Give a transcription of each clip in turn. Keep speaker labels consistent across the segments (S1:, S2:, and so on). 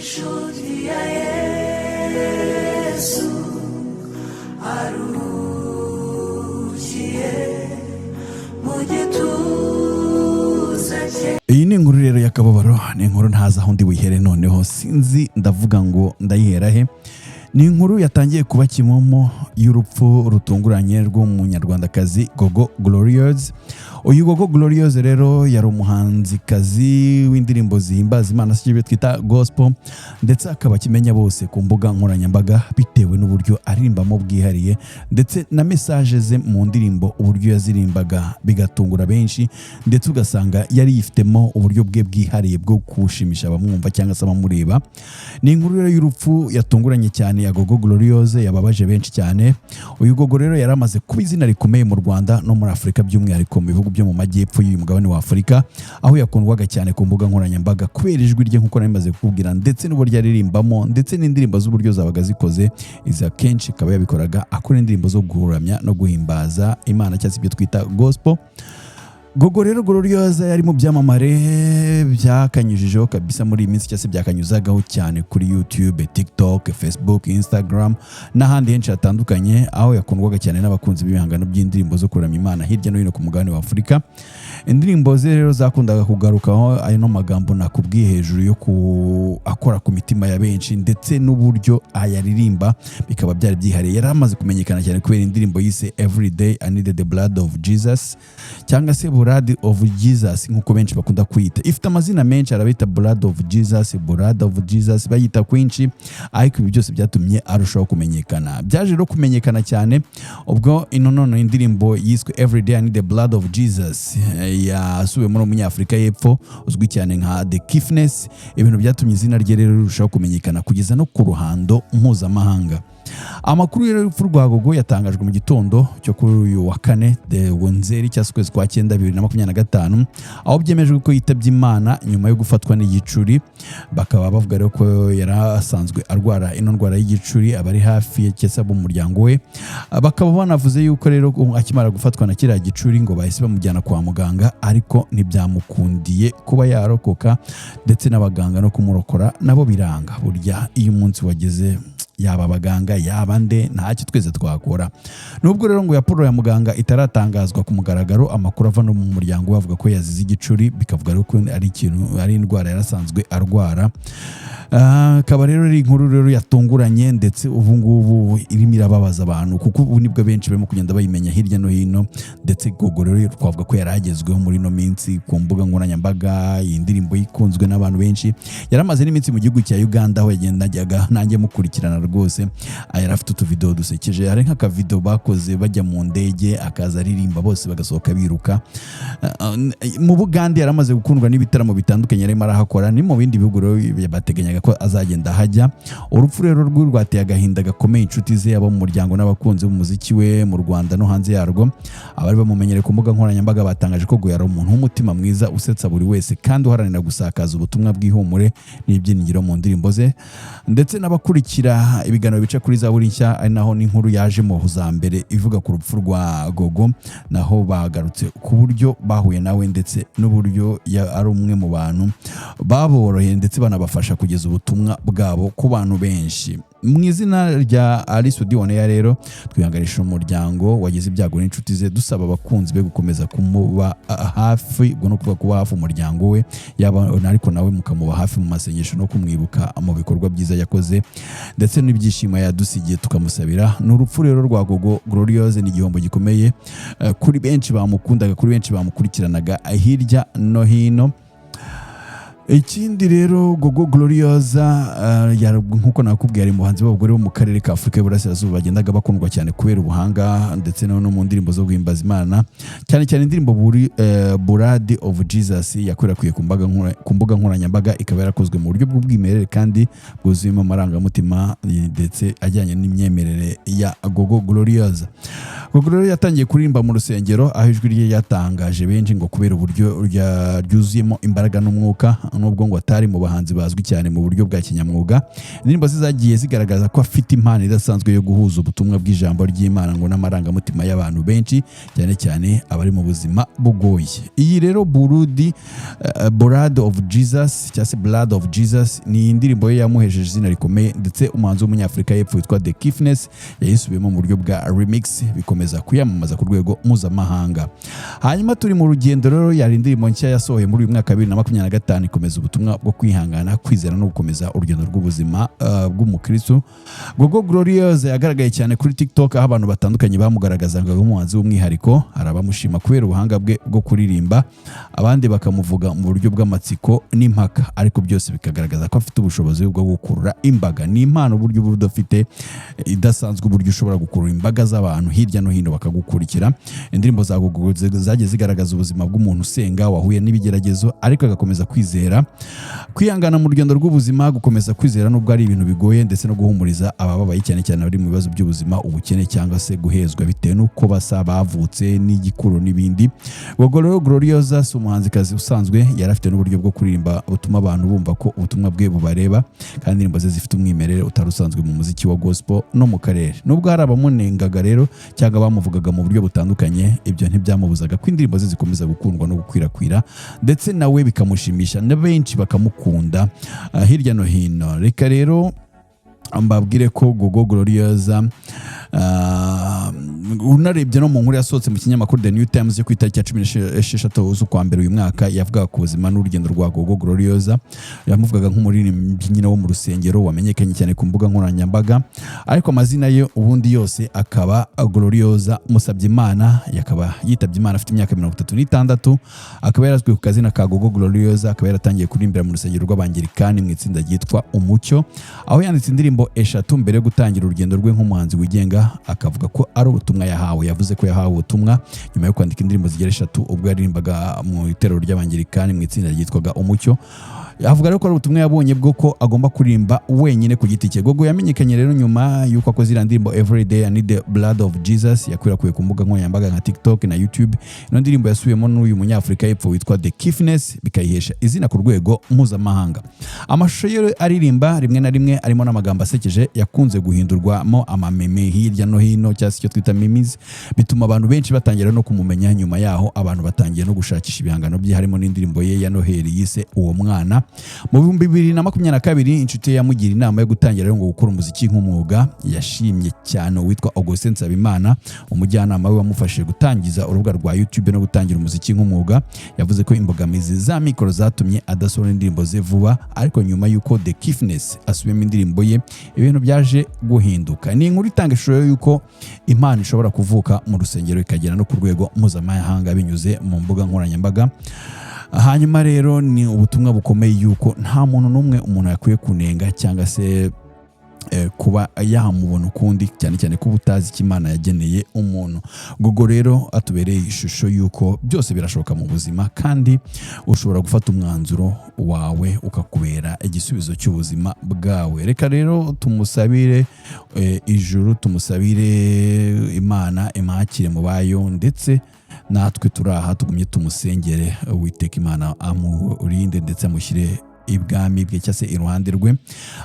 S1: inshuti ya Yesu arukiye mu gituza cye.
S2: Iyi ni inkuru rero y'akababaro, ni inkuru ntazi aho ndi buyihere noneho, sinzi ndavuga ngo ndayihera he. Ni inkuru yatangiye kuba kimomo y'urupfu rutunguranye rw'umunyarwandakazi Gogo Gloriose. Uyu Gogo Gloriose rero yari umuhanzikazi w'indirimbo zihimbaza Imana se twita gospel, ndetse akaba kimenya bose ku mbuga nkoranyambaga bitewe n'uburyo aririmbamo bwihariye, ndetse na message ze mu ndirimbo uburyo yazirimbaga bigatungura benshi, ndetse ugasanga yari yifitemo uburyo bwe bwihariye bwo kushimisha abamwumva cyangwa se abamureba. Ni inkuru rero y'urupfu yatunguranye cyane ya Gogo Gloriose, yababaje benshi cyane. Uyu Gogo rero yari amaze kuba izina rikomeye mu Rwanda no muri Afurika, by'umwihariko mu bihugu byo mu majyepfo y'uyu mugabane wa Afurika, aho yakundwaga cyane ku mbuga nkoranyambaga kubera ijwi rye nk'uko narimaze kukubwira, ndetse n'uburyo yaririmbamo, ndetse n'indirimbo z'uburyo zabaga zikoze. Izi akenshi akaba yabikoraga akora indirimbo zo guhuramya no guhimbaza Imana cyangwa se ibyo twita gospel. Gogo rero Gloriose yari mu byamamare byakanyujijeho kabisa muri iyi minsi, cyangwa se byakanyuzagaho cyane kuri YouTube, TikTok, Facebook, Instagram n'ahandi henshi hatandukanye, aho yakundwaga cyane n'abakunzi b'ibihangano by'indirimbo zo kuramya Imana hirya no hino ku mugabane wa Afurika. Indirimbo ze rero zakundaga kugarukaho ayo no magambo nakubwiye hejuru yo akora ku mitima ya benshi, ndetse n'uburyo ayaririmba bikaba byari byihariye. Yari amaze kumenyekana cyane kubera indirimbo yise Every Day I Needed the Blood of Jesus, cyangwa se Blood of Jesus nk'uko benshi bakunda kwita. Ifite amazina menshi, arabita Blood of Jesus, Blood of Jesus, bayita kwinshi, ariko ibi byose byatumye arushaho kumenyekana. Byaje rero kumenyekana cyane ubwo ino indirimbo yiswe Every Day I Need the Blood of Jesus yasubiye muri umunyafurika y'epfo uzwi cyane nka The Kiffness. Ibintu byatumye izina rye rero rirushaho kumenyekana kugeza no ku ruhando mpuzamahanga. Amakuru y'urupfu rwa Gogo yatangajwe mu gitondo cyo kuri uyu wa kane Nzeri cyangwa ukwezi kwa 9 2025, aho byemejwe ko yitabye Imana nyuma yo gufatwa n'igicuri. Bakaba bavuga rero ko yari asanzwe arwara ino ndwara y'igicuri, abari hafi cyese mu muryango we bakaba banavuze yuko rero akimara gufatwa na kiriya gicuri ngo bahise bamujyana kwa muganga, ariko ntibyamukundiye kuba yarokoka, ndetse n'abaganga no kumurokora nabo biranga. Burya iyo umunsi wageze, yaba abaganga yaba nde, ntacyo twese twakora. Nubwo rero ngo raporo ya muganga itaratangazwa ku mugaragaro, amakuru ava no mu muryango bavuga ko yazize igicuri, bikavuga ko ari indwara yarasanzwe arwara. Akaba rero ari inkuru rero yatunguranye, ndetse ubu ngubu irimo irababaza abantu, kuko ubu nibwo benshi barimo kugenda bayimenya hirya no hino. Ndetse Gogo rero twavuga ko yaragezweho muri no minsi ku mbuga nkoranyambaga, iyi ndirimbo ikunzwe n'abantu benshi. Yaramaze n'iminsi mu gihugu cya Uganda, aho yagendaga nanjye mukurikirana rwose. Yari afite utuvideo dusekeje, hari nk'akavideo bakoze bajya mu ndege, akaza aririmba bose bagasohoka biruka. Mu Buganda yaramaze gukundwa n'ibitaramo bitandukanye yarimo arahakora, ni mu bindi bihugu rero bateganyaga ko azagenda hajya. Urupfu rero rwateye agahinda gakomeye inshuti ze, abo mu muryango n'abakunzi b'umuziki we mu Rwanda no hanze yarwo. Abari bamumenyere ku mbuga nkoranyambaga batangaje ko yari umuntu w'umutima mwiza, usetsa buri wese, kandi uharanira gusakaza ubutumwa bw'ihumure n'ibyinigiro mu ndirimbo ze. Ndetse n'abakurikira ibiganiro bica kuri Zaburi nshya, ari naho n'inkuru yaje mu za mbere ivuga ku rupfu rwa Gogo, naho bagarutse ku buryo bahuye nawe, ndetse n'uburyo ari umwe mu bantu baboroheye ndetse banabafasha kugeza ubutumwa bwabo ku bantu benshi. Mu izina rya allysoudy rero twihanganisha umuryango wagize ibyago n'inshuti ze, dusaba abakunzi be gukomeza kumuba hafi, no kuba hafi umuryango we, yaba ariko nawe mukamuba hafi mu masengesho no kumwibuka mu bikorwa byiza yakoze, ndetse n'ibyishimo yadusigiye tukamusabira. Ni urupfu rero rwa Gogo Gloriose, ni igihombo gikomeye kuri benshi bamukundaga, kuri benshi bamukurikiranaga hirya no hino. Ikindi rero Gogo Gloriose nkuko nakubwiye ari muhanzi w'abagore bo mu karere ka Afurika y'Uburasirazuba bagendaga bakundwa cyane kubera ubuhanga, ndetse no mu ndirimbo zo guhimbaza Imana, cyane cyane indirimbo Blood of Jesus yakwirakwiye ku mbuga nkoranyambaga, ikaba yarakozwe mu buryo bw'ubwimerere kandi bwuzuyemo amarangamutima ndetse ajyanye n'imyemerere ya Gogo Gloriose. Gogo rero yatangiye kuririmba mu rusengero, aho ijwi rye yatangaje benshi ngo kubera uburyo ryuzuyemo imbaraga n'umwuka, nubwo ngo atari mu bahanzi bazwi cyane mu buryo bwa kinyamwuga. Indirimbo ze zagiye zigaragaza ko afite impano idasanzwe yo guhuza ubutumwa bw'ijambo ry'Imana ngo n'amarangamutima y'abantu benshi, cyane cyane abari mu buzima bugoye. Iyi rero Burudi, Blood of Jesus cyangwa se Blood of Jesus, ni indirimbo ye yamuhesheje izina rikomeye, ndetse umuhanzi w'umunyafurika y'epfo witwa The Kiffness yayisubiyemo mu buryo bwa remix, bikomeza kuyamamaza ku rwego mpuzamahanga. Hanyuma turi mu rugendo rero, yari indirimbo nshya yasohoye muri uyu mwaka 2025 ikomeza ubutumwa bwo kwihangana, kwizera no gukomeza urugendo rw'ubuzima bw'umukristo. Gogo Gloriose yagaragaye cyane kuri TikTok, aho abantu batandukanye bamugaragazaga nk'umuhanzi w'umwihariko. Hari abamushima kubera ubuhanga bwe bwo kuririmba, abandi bakamuvuga mu buryo bw'amatsiko n'impaka, ariko byose bikagaragaza ko afite ubushobozi bwo gukurura imbaga. Ni impano uburyo budafite idasanzwe, uburyo ushobora gukurura imbaga z'abantu hirya no hino bakagukurikira. Indirimbo za Gogo zagiye zigaragaza ubuzima bw'umuntu usenga wahuye n'ibigeragezo ariko agakomeza kwizera, kwihangana mu rugendo rw'ubuzima, gukomeza kwizera nubwo ari ibintu bigoye, ndetse no guhumuriza abababaye cyane cyane bari mu bibazo by'ubuzima, ubukene cyangwa se guhezwa bitewe n'uko basa, bavutse n'igikuro n'ibindi. Gogo rero Gloriose si umuhanzikazi usanzwe, yari afite n'uburyo bwo kuririmba butuma abantu bumva ko ubutumwa bwe bubareba, kandi indirimbo ze zifite umwimerere utari usanzwe mu muziki wa gospel no mu karere. Nubwo hari abamunengaga rero cyangwa bamuvugaga mu buryo butandukanye, ibyo ntibyamubuzaga ko indirimbo ze zikomeza gukundwa no gukwirakwira, ndetse nawe bikamushimisha na benshi bakamukunda hirya no hino. Reka rero mbabwire ko Gogo Gloriose unarebye no mu nkuru yasohotse mu kinyamakuru The New Times yo ku itariki ya 16 z'ukwa mbere uyu mwaka, yavugaga ku buzima n'urugendo rwa Gogo Gloriose. Yamuvugaga nk'umuririmbyi nyine wo mu rusengero wamenyekanye cyane ku mbuga nkoranyambaga, ariko amazina ye ubundi yose akaba Gloriose Musabyimana. Yakaba yitabye Imana afite imyaka 36, akaba yarazwi ku kazina ka Gogo Gloriose. Akaba yaratangiye kurimbira mu rusengero rw'abangilikani mu itsinda ryitwa Umucyo, aho yanditse indirimbo 3 mbere yo gutangira urugendo rwe nk'umuhanzi wigenga. Akavuga ko ari ubutumwa yahawe. Yavuze ko yahawe ubutumwa nyuma yo kwandika indirimbo zigera 3 ubwo yaririmbaga mu iterero ry'abangilikani mu itsinda ryitwaga Umucyo. Avuga rero ko ari ubutumwa yabonye bwo ko agomba kuririmba wenyine ku giti cye. Gogo yamenyekanye rero nyuma yuko akoze iriya ndirimbo Everyday I Need the Blood of Jesus, yakwirakwiriye ku mbuga nkoranyambaga nka TikTok na YouTube. Ino ndirimbo yasubiyemo n'uyu munyafurika y'epfo witwa The Kiffness, bikayihesha izina ku rwego mpuzamahanga. Amashusho ye aririmba rimwe na rimwe arimo n'amagambo asekeje, yakunze guhindurwamo amameme hirya no hino, cyangwa se icyo twita memes, bituma abantu benshi batangira no kumumenya. Nyuma yaho abantu batangiye no gushakisha ibihangano bye, harimo n'indirimbo ye ya Noheli yise Uwo Mwana. Mu 2022 inshuti yamugira inama yo gutangira ngo gukora umuziki nk'umwuga. Yashimye cyane witwa Augustin Nsabimana, umujyanama we wamufashije gutangiza urubuga rwa YouTube no gutangira umuziki nk'umwuga. Yavuze ko imbogamizi za mikoro zatumye adasohora indirimbo ze vuba, ariko nyuma yuko The Kiffness asubiyemo indirimbo ye, ibintu byaje guhinduka. Ni inkuru itanga ishusho yuko impano ishobora kuvuka mu rusengero ikagera no ku rwego mpuzamahanga binyuze mu mbuga nkoranyambaga. Hanyuma rero ni ubutumwa bukomeye yuko nta muntu n'umwe umuntu yakwiye kunenga cyangwa se kuba yamubona ukundi, cyane cyane ko ubutazi cy'Imana yageneye umuntu. Gogo rero atubereye ishusho yuko byose birashoboka mu buzima, kandi ushobora gufata umwanzuro wawe ukakubera igisubizo cy'ubuzima bwawe. Reka rero tumusabire ijuru, tumusabire Imana imwakire mu bayo, ndetse natwe turaha tugumye tumusengere. Uwiteka Imana amurinde ndetse amushyire ibwami bwe cyangwa se iruhande rwe.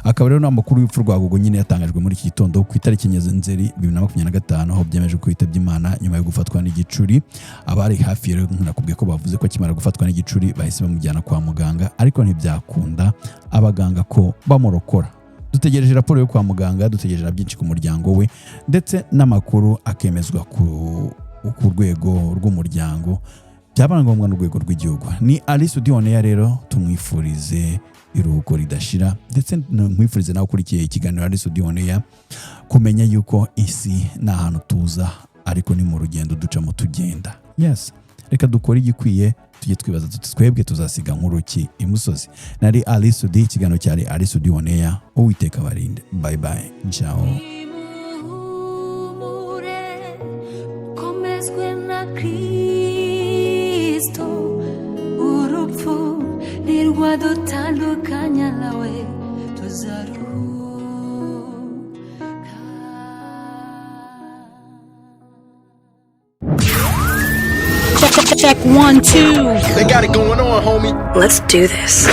S2: Akaba rero n'amakuru y'urupfu rwa Gogo nyine yatangajwe muri iki gitondo ku itariki Nzeri 2025, aho byemeje ko yitabye Imana nyuma yo gufatwa n'igicuri. Abari hafi rero nakubwiye ko bavuze ko akimara gufatwa n'igicuri bahise bamujyana kwa muganga, ariko ntibyakunda abaganga ko bamurokora. Dutegereje raporo yo kwa muganga, dutegereje byinshi ku muryango we, ndetse n'amakuru akemezwa ku rwego rw'umuryango, byaba ngombwa n'urwego rw'igihugu. Ni allysoudy rero tumwifurize iruhuko ridashira, ndetse nkwifurize nawe ukurikiye ikiganiro allysoudy kumenya yuko isi ni ahantu tuza, ariko ni mu rugendo ducamo tugenda. Yes, reka dukore igikwiye, tujye twibaza tuti twebwe tuzasiga nk'uruki imusozi. Nari allysoudy, ikiganiro cyari allysoudy Uwiteka barinde. Bye bye, ciao.
S1: Kristo urupfu nirwadutandukanya nawe tuzaruhuka.
S3: Check 1 2.
S4: They got it going on, homie.
S3: Let's do this.